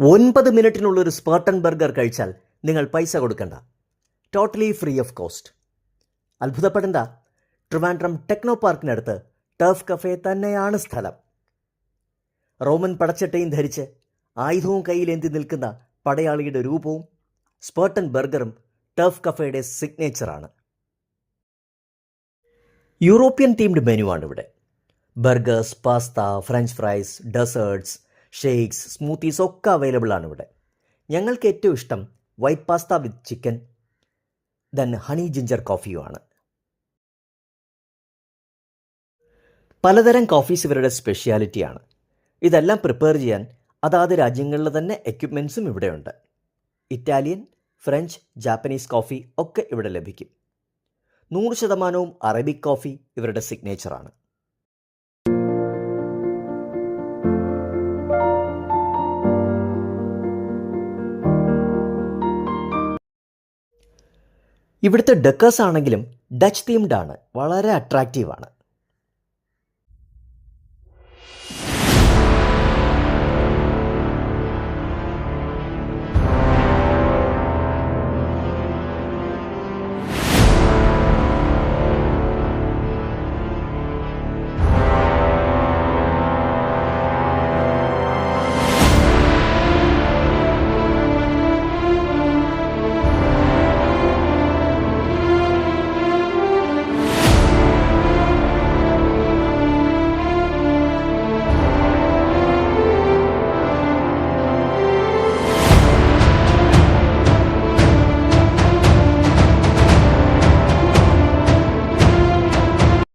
9 മിനിറ്റിനുള്ള ഒരു Spartan burger കഴിച്ചാൽ നിങ്ങൾ പൈസ കൊടുക്കണ്ട. Totally free of cost. അത്ഭുതപ്പെടേണ്ട, ട്രിവാൻഡ്രം ടെക്നോ പാർക്കിനടുത്ത് ടർഫ് കഫേ തന്നെയാണ് സ്ഥലം. റോമൻ പടച്ചട്ടയും ധരിച്ച് ആയുധവും കയ്യിലേന്തി നിൽക്കുന്ന പടയാളിയുടെ രൂപവും സ്പാർട്ടൻ ബർഗറും ടർഫ് കഫേയുടെ സിഗ്നേച്ചറാണ്. യൂറോപ്യൻ തീംഡ് മെനു ആണ് ഇവിടെ. Burgers, pasta, French fries, desserts, shakes, smoothies ഒക്കെ അവൈലബിൾ ആണ് ഇവിടെ. ഞങ്ങൾക്ക് ഏറ്റവും ഇഷ്ടം white pasta with chicken, then honey ginger കോഫിയുമാണ്. പലതരം കോഫീസ് ഇവരുടെ സ്പെഷ്യാലിറ്റിയാണ്. ഇതെല്ലാം പ്രിപ്പയർ ചെയ്യാൻ അതാത് രാജ്യങ്ങളിലെ തന്നെ എക്യുപ്മെൻറ്റ്സും ഇവിടെയുണ്ട്. ഇറ്റാലിയൻ, ഫ്രഞ്ച്, ജാപ്പനീസ് കോഫി ഒക്കെ ഇവിടെ ലഭിക്കും. 100% അറബിക് കോഫി ഇവരുടെ സിഗ്നേച്ചറാണ്. ഇവിടുത്തെ ഡെക്കേഴ്സ് ആണെങ്കിലും ഡച്ച് തീംഡ് ആണ്, വളരെ അട്രാക്റ്റീവാണ്.